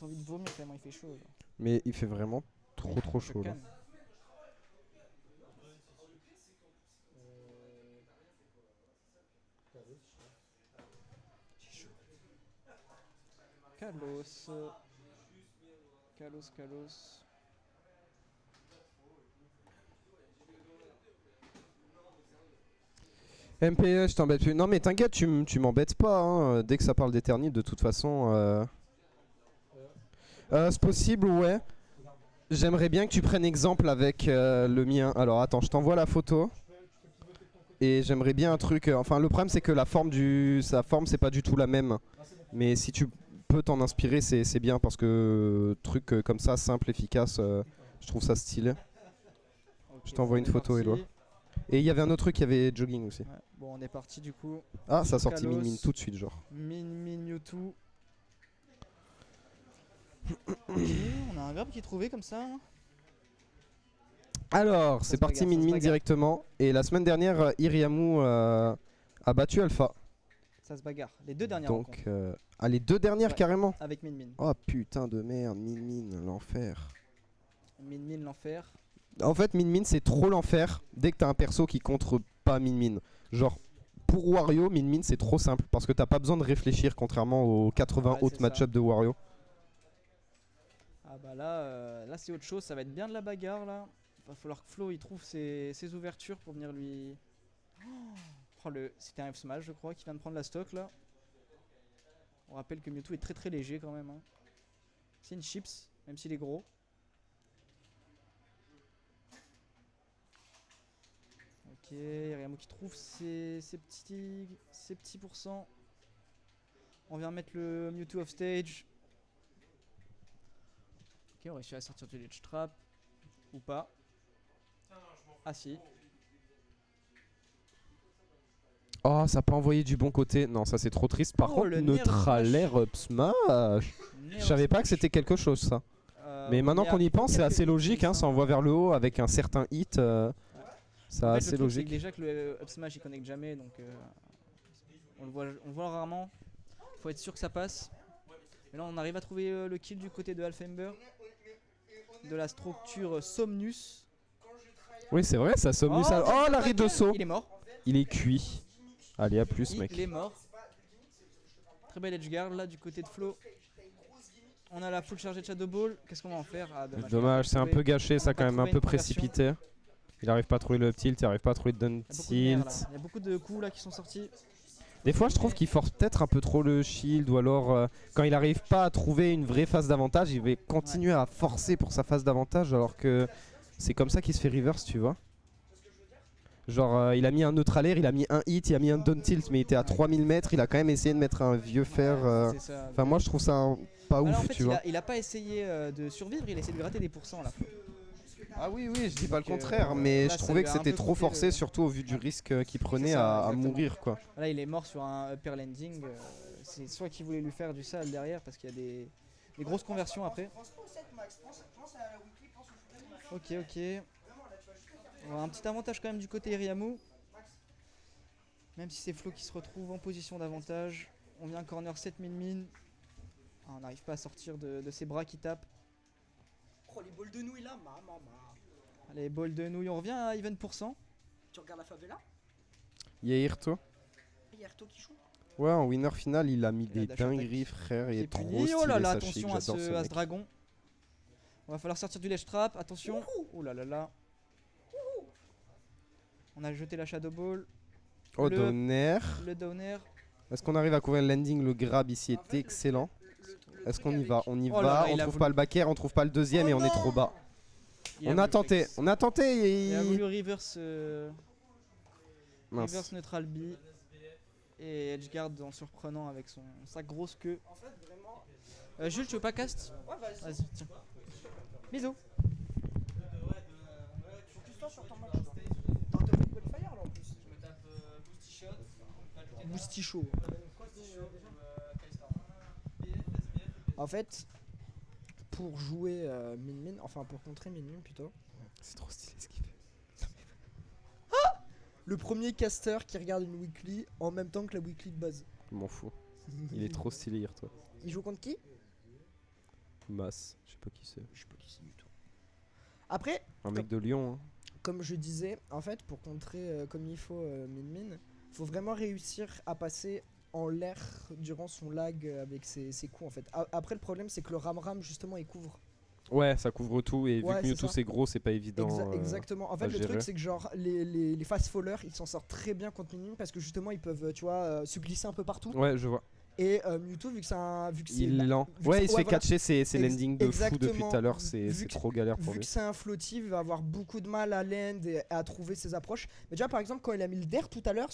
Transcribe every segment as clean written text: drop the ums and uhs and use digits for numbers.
presque envie de vomir tellement il fait chaud. Genre. Mais il fait vraiment trop Je chaud là. canne. C'est chaud. Kalos. Kalos. MPE, je t'embête plus. Non mais t'inquiète, tu m'embêtes pas. Hein. Dès que ça parle d'Eternit, de toute façon. C'est possible, ouais. J'aimerais bien que tu prennes exemple avec le mien. Alors attends, je t'envoie la photo. Et j'aimerais bien un truc. Enfin, le problème c'est que sa forme c'est pas du tout la même. Mais si tu peux t'en inspirer, c'est bien parce que truc comme ça, simple, efficace, je trouve ça stylé. Okay, Je t'envoie une photo, Eloi. Et il y avait un autre truc, il y avait jogging aussi. Ouais. Bon, on est parti du coup. Ah, ça a sorti Kalos, Min tout de suite, genre. Min Mewtwo. Ok, on a un grab qui est trouvé comme ça. Hein. Alors, Ça c'est se parti bagarre, ça se Min bagarre. directement. Et la semaine dernière, Iriamu a battu Alpha. Ça se bagarre. Les deux dernières Donc, rencontres. les deux dernières Ouais. carrément. Avec Min. Oh putain de merde, Min, l'enfer. Min l'enfer. En fait, Min c'est trop l'enfer dès que t'as un perso qui contre pas Min. Genre, pour Wario, Min c'est trop simple parce que t'as pas besoin de réfléchir contrairement aux 80 Ouais, autres c'est ça. match-up de Wario. Ah bah là, là c'est autre chose. Ça va être bien de la bagarre là. Va falloir que Flo il trouve ses ouvertures pour venir lui. Oh, c'était un F-Smash je crois qui vient de prendre la stock là. On rappelle que Mewtwo est très léger quand même. Hein. C'est une chips, même s'il est gros. Ok, Iriamu qui trouve ses petits pourcents. On vient mettre le Mewtwo off stage. Ok, on réussit à sortir du ledge trap. Ou pas. Ah si. Oh, ça a pas envoyé du bon côté. Non, ça c'est trop triste. Par Oh, contre, le neutralaire up smash. Je savais pas que c'était quelque chose ça. Mais maintenant qu'on y pense, c'est assez logique. Hein, ça envoie vers le haut avec un certain hit. C'est en fait, assez le truc, c'est logique. que déjà que le up smash il connecte jamais, donc on le voit rarement. Faut être sûr que ça passe. Mais là, on arrive à trouver le kill du côté de Alfember. De la structure Somnus. Oui, c'est vrai, ça somme ça. Oh, la ride de saut. Il est mort. Il est cuit. Allez, à plus, mec. Il est mort. Très belle edge guard là du côté de Flo. On a la full chargée de Shadow Ball. Qu'est-ce qu'on va en faire? Ah, Dommage, c'est un peu gâché, ça quand même, un peu trouvé une précipité. Il arrive pas à trouver le up tilt, il arrive pas à trouver le down Il y a beaucoup de nerfs, là. tilt. Il y a beaucoup de coups là qui sont sortis. Des fois, je trouve qu'il force peut-être un peu trop le shield, ou alors quand il arrive pas à trouver une vraie phase d'avantage, il va continuer à forcer pour sa phase d'avantage, alors que c'est comme ça qu'il se fait reverse, tu vois. Genre, il a mis un neutral air, il a mis un hit, il a mis un down tilt, mais il était à 3000 mètres, il a quand même essayé de mettre un vieux fer. C'est ça. Enfin, moi, je trouve ça pas Bah là, ouf, en fait, tu vois. il a pas essayé de survivre, il a essayé de gratter des pourcents là. Ah oui, oui, je dis pas le Donc, contraire, mais là, je ça trouvais lui que a un c'était peu trop coûté forcé, le- surtout au vu du risque qu'il prenait C'est ça, à exactement. mourir, quoi. Là, il est mort sur un upper landing. C'est soit qu'il voulait lui faire du sale derrière parce qu'il y a des grosses conversions après. Ok. On a un petit avantage quand même du côté Iriamu. Même si c'est Flo qui se retrouve en position d'avantage. On vient corner 7 min. Ah, on n'arrive pas à sortir de ses bras qui tapent. Oh, les bols de nouilles là, Allez, ball de nouilles. On revient à even %. Tu regardes la favela? Yahirto. Il y a Arto qui joue. Ouais, en winner final, il a mis Il a des dash attack dingueries, frère. Il Qui est est trop puni. stylé, Oh là là, Sashik, attention à j'adore ce mec. dragon. On va falloir sortir du ledge trap. Attention. Oh là là. On a jeté la shadow ball. Oh, Le- Donner. Le downer. Est-ce qu'on arrive à couvrir le landing? Le grab ici est excellent. Est-ce qu'on y va? On y Oh là va, là, il on a trouve voulu- pas le back air, on trouve pas le deuxième et on est trop bas. Il On a voulu tenté, flex. on a tenté. Il a voulu reverse, Mince. reverse neutral B. Et edgeguard en surprenant avec sa grosse queue. En fait, vraiment. Jules, tu veux pas cast? Ouais, vas-y. Vas-y, tiens. Bisous. Focus-toi sur ton match. T'as un top qualifier là en plus. Je me tape Boosty Shot. Boosty Show. En fait, pour jouer Min, enfin pour contrer Min plutôt, C'est trop stylé ce qu'il fait. Le premier caster qui regarde une weekly en même temps que la weekly de base. Je m'en fous. Il est trop stylé, hier, toi. Il joue contre qui? Mas, je sais pas qui c'est. Je sais pas qui c'est du tout. Après, Un mec de Lyon. Hein. comme je disais, en fait, pour contrer comme il faut Min Min, faut vraiment réussir à passer en l'air durant son lag avec ses coups en fait. Après, le problème, c'est que le Ram justement il couvre. Ouais, ça couvre tout et Ouais, vu que c'est Mewtwo ça. c'est gros, c'est pas évident. Exactement. En fait, à le gérer. truc, c'est que genre les fast fallers ils s'en sortent très bien contre Min Min parce que justement ils peuvent, tu vois, se glisser un peu partout. Ouais, je vois. Et Mewtwo, vu que c'est un. Vu que c'est Il est lent. vu que Ouais, c'est- il se fait voilà. catcher ses landings de fou depuis Exactement. tout à l'heure, c'est Vu que- trop galère pour Vu lui. que c'est un floaty, il va avoir beaucoup de mal à land et à trouver ses approches. Mais déjà, par exemple, quand il a mis le dair tout à l'heure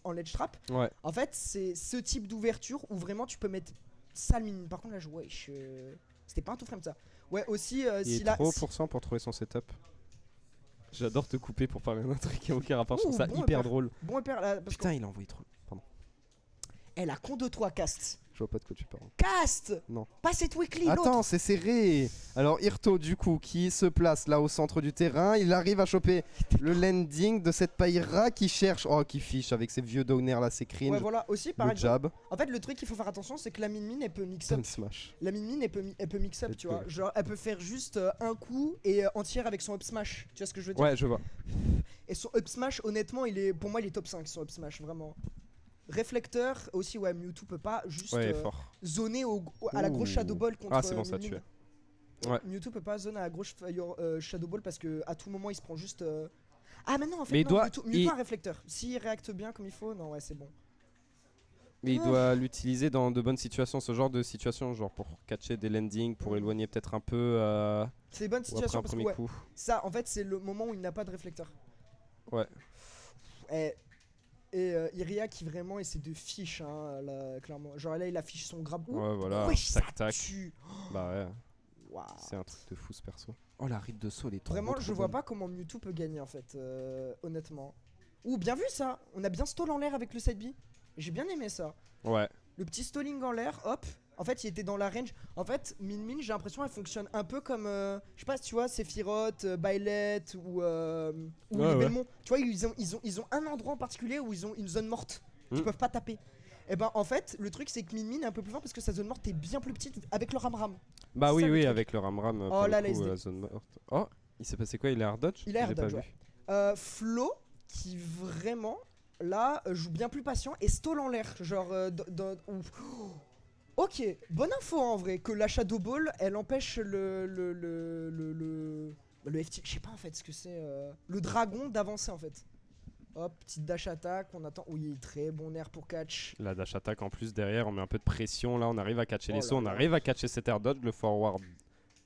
en ledge trap, Ouais. en fait, c'est ce type d'ouverture où vraiment tu peux mettre sale mine. Par contre, là, c'était pas un tout frame ça. Ouais, aussi, Il si est là. trop pour cent pour trouver son setup. J'adore te couper pour parler d'un truc qui a aucun rapport, je trouve Ouh, ça bon hyper repère. drôle. Bon, et père, là, parce Putain, il a envoyé trop. Pardon, qu'elle a con de toi, cast. je vois pas de quoi tu parles. Cast. Non. Pas cette weekly, Attends, l'autre. c'est serré. Alors Hirto du coup qui se place là au centre du terrain, il arrive à choper le landing de cette Pyra qui cherche, qui fiche avec ses vieux downers là, c'est cringe. Ouais, voilà, aussi, par Le exemple. jab, En fait, le truc qu'il faut faire attention, c'est que la mine elle peut mix up. down smash. La mine elle peut mix up, Elle tu peut. vois. Genre, elle peut faire juste un coup et entière avec son up smash. Tu vois ce que je veux dire? Ouais, je vois. Et son up smash, honnêtement, pour moi, il est top 5 son up smash, vraiment. Réflecteur, aussi, ouais, Mewtwo peut pas juste Ouais, fort. zoner à la grosse Ouh. Shadow Ball contre Ah, c'est bon, ça a Min Min. tué. Ouais. Mewtwo peut pas zoner à la grosse Shadow Ball parce que à tout moment, il se prend juste. Ah, mais non, en fait, Mais il non, doit- Mewtwo il- a un réflecteur. S'il réacte bien comme il faut, non, ouais, c'est bon. Mais il Ah. doit l'utiliser dans de bonnes situations, ce genre de situation, genre pour catcher des landings, pour éloigner peut-être un peu C'est une bonne ou après situation un parce que, premier ouais, coup. ça, en fait, c'est le moment où il n'a pas de réflecteur. Ouais. Et Iria qui vraiment essaie de fiche, hein, là, clairement. Genre là, il affiche son grab. Ouais, voilà, Wesh, tac, ça tac. tue. Bah ouais, Waouh. c'est un truc de fou ce perso. Oh la ride de saut, elle est trop Vraiment, trop je vois bonne. pas comment Mewtwo peut gagner en fait, honnêtement. Ouh, bien vu ça. On a bien stall en l'air avec le side B. J'ai bien aimé ça. Ouais. Le petit stalling en l'air, hop. En fait, il était dans la range. En fait, Min Min, j'ai l'impression, elle fonctionne un peu comme, je sais pas si tu vois, Sephiroth, Byleth ou Ouais, les ouais. Belmont. Tu vois, ils ont un endroit en particulier où ils ont une zone morte. Qui Mm. peuvent pas taper. Et ben en fait, le truc c'est que Min Min est un peu plus fort parce que sa zone morte est bien plus petite avec le Ram. Bah C'est oui, ça, le oui, truc. avec le Ram-Ram. Oh pour là, le la coup, SD. zone morte. Oh, il s'est passé quoi? Il est hard dodge? Il est hard J'ai pas dodge, vu. ouais. Flo qui vraiment là joue bien plus patient et stall en l'air. Genre ouf. Ok, bonne info en vrai que la Shadow Ball elle empêche le FT. Je sais pas en fait ce que c'est. Le dragon d'avancer en fait. Hop, petite dash attack, on attend. Oui, très bon air pour catch. La dash attack en plus derrière, on met un peu de pression. Là, on arrive à catcher Oh les là sauts, on là. arrive à catcher cet air dodge. Le forward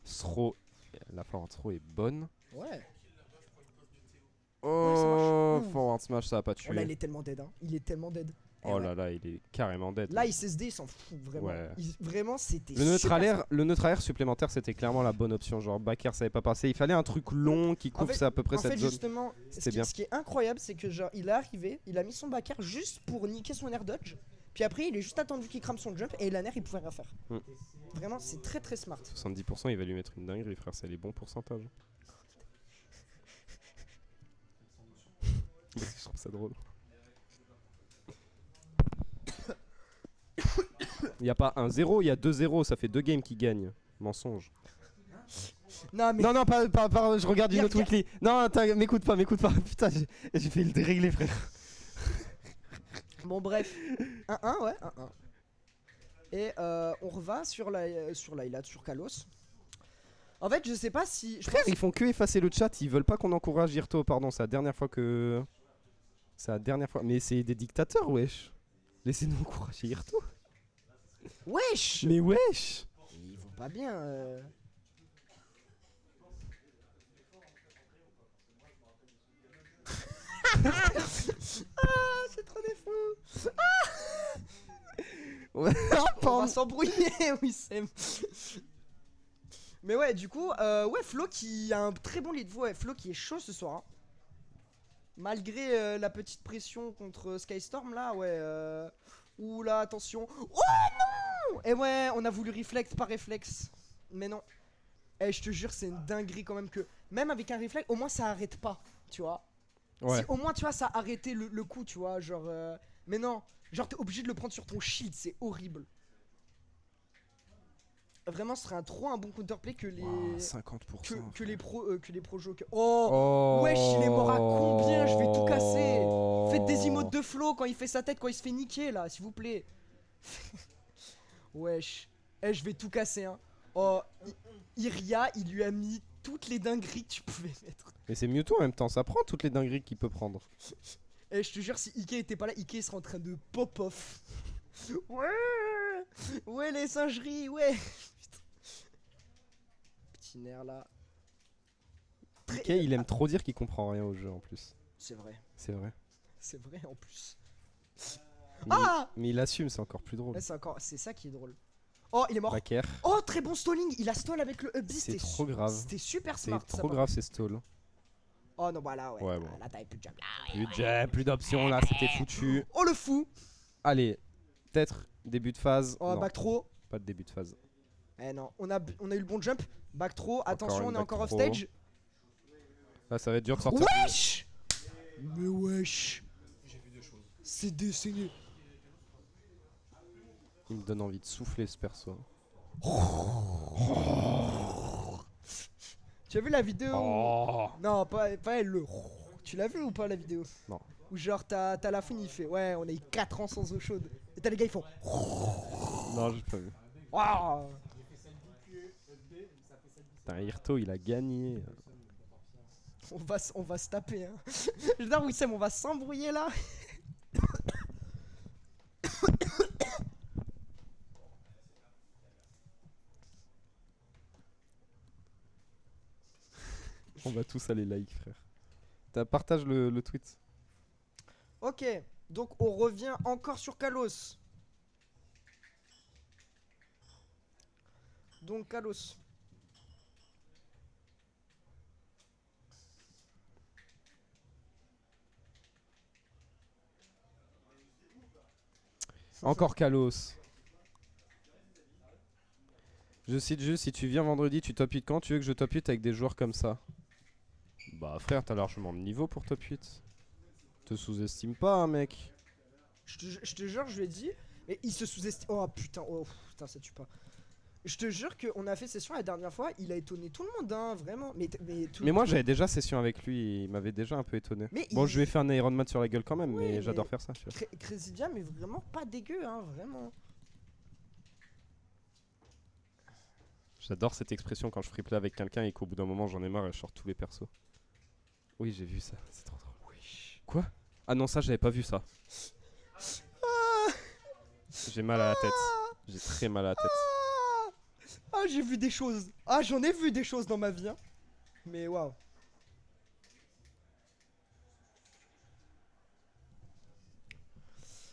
throw. La forward throw est bonne. Ouais. Oh, Ouh. forward smash, ça a pas Oh tué. là, il est tellement dead, hein. Il est tellement dead. Eh Oh ouais. là là, il est carrément dead. Là, il SSD, il s'en fout vraiment. Ouais. Vraiment, c'était. Le neutre super air, le neutre air supplémentaire, c'était clairement la bonne option. Genre, Bakker savait pas passer. Il fallait un truc long qui couvre fait- à peu près En cette fait, zone. justement, C'était bien. ce qui est incroyable, c'est que genre, il est arrivé, il a mis son backer juste pour niquer son air dodge. Puis après, il est juste attendu qu'il crame son jump et l'air, il pouvait rien faire. Mm. Vraiment, c'est très très smart. 70%, il va lui mettre une dinguerie, frère. C'est les bons pourcentages. Parce que je trouve ça drôle. Il y a pas un 0, il y a 2-0. Ça fait 2 games qui gagnent. Mensonge. Non, mais. Non, pas, je regarde une Regarde, autre weekly. Non, m'écoute pas. Putain, j'ai fait le dérégler, frère. Bon, bref. 1-1, ouais, 1-1. Et on reva sur Layla, sur Kalos. En fait, je sais pas si. Je Frère, pense- ils font que effacer le chat. Ils veulent pas qu'on encourage Hirto. Pardon, c'est la dernière fois que. C'est la dernière fois. Mais c'est des dictateurs, wesh. Laissez-nous encourager Hirto. Wesh. Mais wesh. Ils vont pas bien. Ah, c'est trop des fous. Ouais, On va s'embrouiller, oui, c'est. Mais ouais, du coup, ouais, Flo qui a un très bon lead. Ouais, Flo qui est chaud ce soir. Hein. Malgré la petite pression contre Skystorm là, ouais. Ouh là, attention. Oh non. Et ouais, on a voulu reflect par réflexe. Mais non. Eh, je te jure, c'est une dinguerie quand même que. Même avec un réflexe, au moins ça arrête pas, tu vois. Ouais. Si au moins, tu vois, ça a arrêté le coup, tu vois. Genre. Mais non. Genre, t'es obligé de le prendre sur ton shield, c'est horrible. Vraiment, ce serait trop un bon counterplay que les. Wow, 50%. Que les pro jokers. Oh, wesh, il est mort à combien? Je vais tout casser. Faites des emotes de flow quand il fait sa tête, quand il se fait niquer là, s'il vous plaît. Wesh. Eh, je vais tout casser, hein. Oh, Iria, il lui a mis toutes les dingueries que tu pouvais mettre. Mais c'est Mewtwo en même temps, ça prend toutes les dingueries qu'il peut prendre. Eh, je te jure, si Ike était pas là, Ike serait en train de pop-off. Ouais. Ouais, les singeries, ouais. Putain. Petit nerf là. Ok, il aime trop dire qu'il comprend rien au jeu en plus. C'est vrai. C'est vrai. C'est vrai en plus. Mais, Ah mais il assume, c'est encore plus drôle. Ouais, c'est ça qui est drôle. Oh, il est mort. Backer. Oh, très bon stalling. Il a stall avec le up B. C'est trop grave. C'était super C'est smart. ça, trop par grave ces stalls. Oh non, bah là, ouais. Ouais, là, bon. là, t'avais plus de jump. Plus de jab, plus d'options là, c'était foutu. Oh, le fou. Allez, peut-être début de phase. Oh, Non, back throw. pas de début de phase. Eh non, on a eu le bon jump. Back throw. Attention, une on est back encore off throw. stage. Là, ça va être dur de sortir. Wesh. Mais wesh. C'est décédé. Il me donne envie de souffler ce perso. Tu as vu la vidéo Oh. Non, pas elle, le. Tu l'as vu ou pas la vidéo? Non. Où genre t'as la fouine, il fait ouais, on a eu 4 ans sans eau chaude. Et t'as les gars, ils font. Non, j'ai pas vu. Waouh. Putain, Hirto, il a gagné. On va se taper, hein. Je veux dire, Wissem, on va s'embrouiller là. On va tous aller like, frère. Partage le tweet. Ok, donc on revient encore sur Kalos. Donc Kalos. Encore Kalos. Je cite juste, si tu viens vendredi, tu top 8 quand tu veux que je top 8 avec des joueurs comme ça? Bah frère, t'as largement le niveau pour top 8. Te sous-estime pas, hein, mec. Je te jure, je lui ai dit. Mais il se sous-estime. Oh putain, ça tue pas. Je te jure qu'on a fait session la dernière fois, il a étonné tout le monde, hein, vraiment. Mais moi j'avais déjà session avec lui, et il m'avait déjà un peu étonné. Mais bon, je lui ai fait un Iron Man sur la gueule quand même, Oui, mais mais j'adore faire ça. Tu vois. Crazy Jam mais vraiment pas dégueu, hein, vraiment. J'adore cette expression quand je freeplay avec quelqu'un et qu'au bout d'un moment j'en ai marre et je sors tous les persos. Oui, j'ai vu ça, c'est trop drôle. Oui. Quoi? Ah non, ça j'avais pas vu ça. J'ai mal à la tête. J'ai très mal à la tête. Ah, j'ai vu des choses. Ah, j'en ai vu des choses dans ma vie, hein. Mais waouh.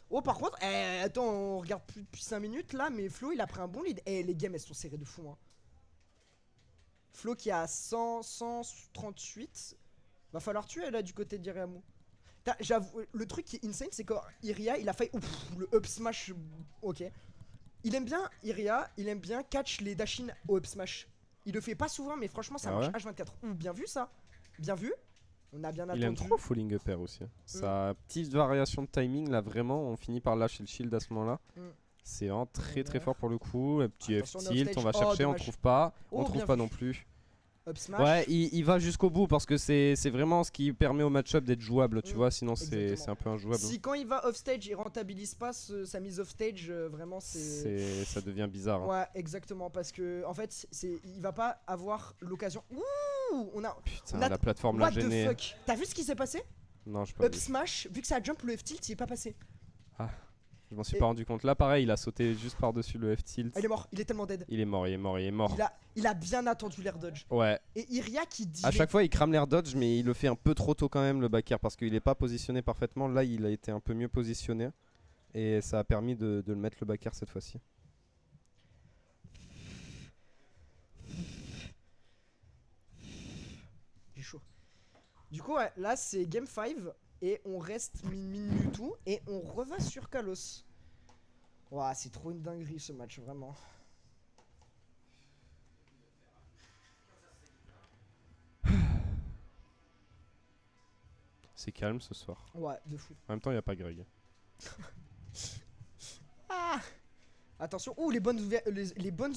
Oh, par contre, attends, on regarde plus depuis 5 minutes là, mais Flo il a pris un bon lead. Eh, les games elles sont serrées de fou, hein. Flo qui a 138. Va falloir tuer là du côté d'Iriamu. J'avoue, le truc qui est insane, c'est que Iria il a fait le up smash. Ok. Il aime bien Iria, il aime bien catch les dashin au up smash. Il le fait pas souvent, mais franchement ça marche H24. Bien vu ça. Bien vu. On a bien attendu. Il aime trop falling upper aussi. Sa petite variation de timing là, vraiment, on finit par lâcher le shield à ce moment-là. C'est vraiment très fort pour le coup. Un petit F tilt, on va chercher, on trouve pas. On trouve pas non plus. Up smash. Ouais, il va jusqu'au bout parce que c'est vraiment ce qui permet au match-up d'être jouable, tu vois, sinon c'est un peu injouable. Si quand il va off stage, il rentabilise pas sa mise off stage, vraiment c'est. Ça devient bizarre. Hein. Ouais, exactement, parce que en fait, il va pas avoir l'occasion. Ouh, Putain, la plateforme l'a gêné. What the fuck? T'as vu ce qui s'est passé? Non, je pas Up vu. smash, vu que ça a jump le F tilt, il est pas passé. Ah, je m'en suis pas rendu compte. Là, pareil, il a sauté juste par-dessus le F tilt. Ah, il est mort, il est tellement dead. Il est mort. Il a bien attendu l'air dodge. Ouais. Et Iria qui dit. À chaque fois, il crame l'air dodge, mais il le fait un peu trop tôt quand même, le back air, parce qu'il est pas positionné parfaitement. Là, il a été un peu mieux positionné. Et ça a permis de le mettre le back air cette fois-ci. J'ai chaud. Du coup, ouais, là c'est game 5 et on reste min Mewtwo et on reva sur Kalos. Ouah, c'est trop une dinguerie ce match, vraiment. C'est calme ce soir. Ouais, de fou. En même temps, il n'y a pas Greg. Ah, Attention, ouh, les bonnes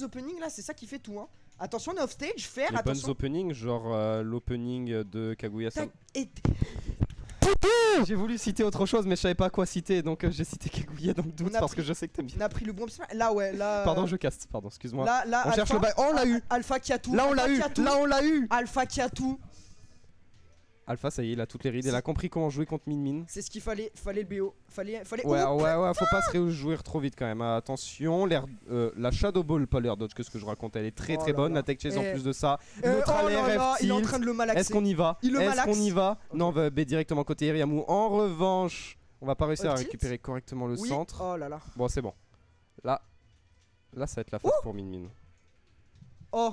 openings là, c'est ça qui fait tout. Hein. Attention, on est off stage, faire Les attention. bonnes openings, genre l'opening de Kaguya-sama. Et J'ai voulu citer autre chose, mais je savais pas quoi citer, donc j'ai cité Kaguya dans le doute On a parce pris- que je sais que t'aimes bien. on a pris le bon smash. Là, ouais, là. Pardon, je caste, pardon, excuse-moi. Là, On cherche le bail. Oh, on l'a eu. Alpha qui a tout. Là, on Alpha l'a eu. qui a tout. Là, on l'a eu. Alpha qui a tout. Alpha, ça y est, il a toutes les rides. Il a compris comment jouer contre Min Min. C'est ce qu'il fallait. Fallait le BO. Fallait. Ouais, Oh, ouais, faut pas se réjouir trop vite quand même. Attention, la Shadow Ball, pas l'air d'autre que ce que je racontais, elle est très Oh très là bonne. là. La tech chase en Eh. plus de ça. oh Neutral là là, RF il est en tilt. train de le malaxer. Est-ce qu'on y va? Il le Est-ce malaxe. qu'on y va? Ok. Non, on va B directement côté Iriamu. En revanche, on va pas réussir à Up tilt. récupérer correctement le Oui. centre. Oh là là. Bon, c'est bon. Là, ça va être la faute pour Min Min. Oh.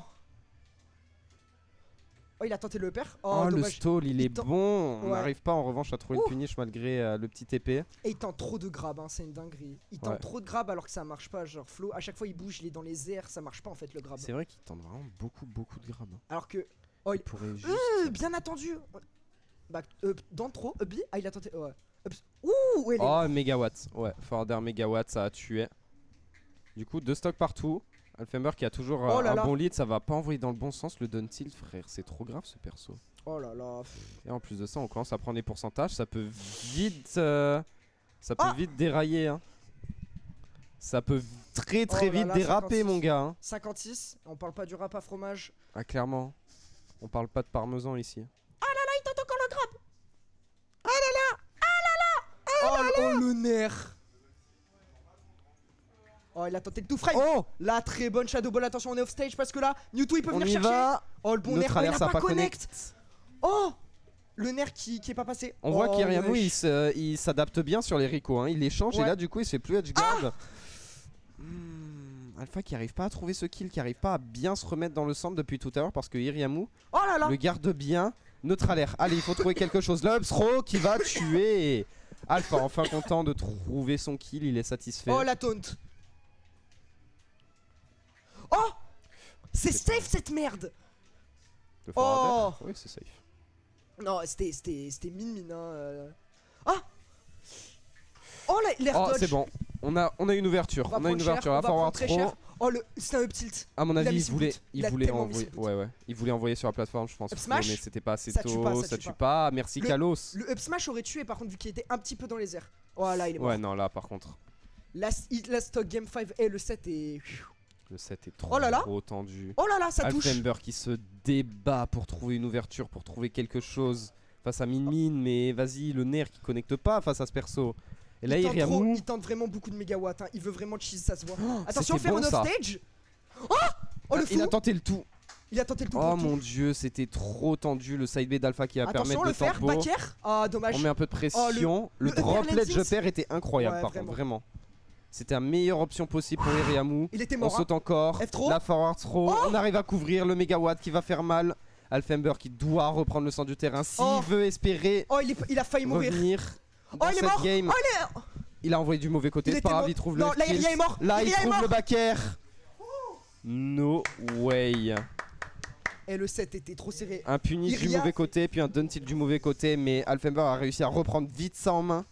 Oh, il a tenté le père. Oh, Oh, le dommage. stall, il est tente- bon. On Ouais. n'arrive pas en revanche à trouver Ouh. le punish malgré le petit TP. Et il tente trop de grab, hein, c'est une dinguerie. Il tente Ouais. trop de grab alors que ça marche pas. Genre, Flo, à chaque fois il bouge, il est dans les airs, ça marche pas en fait le grab. C'est vrai qu'il tente vraiment beaucoup de grab. Alors que. Oh, il. Il pourrait juste. Bien attendu. Bah, dans trop. B. Ah, il a tenté. Ouais. Ouh, elle est. Oh, mégawatt. Ouais, forwarder mégawatt, ça a tué. Du coup, 2 stocks partout. Alfember qui a toujours Oh là un là. bon lead, ça va pas envoyer dans le bon sens le down tilt, frère. C'est trop grave ce perso. Oh là là. Et en plus de ça, on commence à prendre des pourcentages. Ça peut vite, Ah. vite dérailler. Hein. Ça peut très Oh là vite là, déraper, 56. mon gars. Hein. 56. On parle pas du rap à fromage. Ah, clairement. On parle pas de parmesan ici. Il tente encore le grab. Oh, le nerf. Oh, il a tenté le tout frame. Oh, La très bonne Shadow Ball. Attention, on est off stage parce que là, Mewtwo il peut on venir y chercher. va. Oh, le bon Notre nerf. Oh, il alerte, a ça a pas pas connect. connect. Oh, le nerf qui est pas passé. On voit Oh, qu'Iriamu wesh. il s'adapte bien sur les Rico, hein. Il les change et Ouais. là du coup il se fait plus edge guard. Alpha qui arrive pas à trouver ce kill, qui arrive pas à bien se remettre dans le centre depuis tout à l'heure parce que Iriamu Oh là là. le garde bien. Neutral air. Allez, il faut trouver quelque chose. Le up throw qui va tuer. Alpha enfin content de trouver son kill, il est satisfait. Oh la taunt. Oh, c'est C'est safe cette merde. Le forwarder. Oh. Oui, c'est safe. Non, c'était Min Min. Hein. Ah. Oh l'air Oh, dodge. c'est bon. On a une ouverture. On va On a une prendre cher, ouverture. on À va forward prendre très throw. cher. Oh c'est un up tilt. À mon Il a avis, mis il ses voulait, boots. il Il a voulait tellement mis envoyer. ses boots. Ouais, ouais. Il voulait envoyer sur la plateforme, je pense. Up smash Mais c'était pas assez Ça tue tôt. pas, Ça tue tue pas. Merci Le- Kalos. Le up smash aurait tué par contre vu qu'il était un petit peu dans les airs. Oh là il est mort. Ouais, non, là par contre, La stock game 5 et le 7 est. le set est trop, Oh là là. trop tendu. Oh là là ça touche. Alfember qui se débat pour trouver une ouverture, pour trouver quelque chose face à Min Min, mais vas-y, le nerf qui connecte pas face à ce perso. Et là, il tente, trop, Iriamu. il tente vraiment beaucoup de mégawatts. Hein. Il veut vraiment cheese, ça se voit. Oh, Attention, c'était faire bon, un ça. off stage. Oh le fou. Il a tenté le tout. Il a tenté le tout. Oh pour le mon tout. dieu, c'était trop tendu. Le side B d'Alpha qui va Attention permettre le de faire, tempo. back air. Ah dommage. On met un peu de pression. le le droplet Upper jumper était incroyable Ouais, par vraiment. contre, vraiment. C'était la meilleure option possible pour Iriamu. Il était On mort. Hein. saute encore. F-throw. La forward throw. Oh. On arrive à couvrir le mégawatt qui va faire mal. Alfember qui doit reprendre le centre du terrain s'il Oh. veut espérer Oh il a failli mourir. revenir dans il est cette mort. game. Oh Il a envoyé du mauvais côté, Il c'est pas était grave, mort. il trouve Non, le là, kill. Iria est mort. Là, il Iria est trouve mort. le back air. No way. Et le 7 était trop serré. Un punish du Iria- mauvais côté, puis un down tilt du mauvais côté, mais Alfember a réussi à reprendre vite ça en main.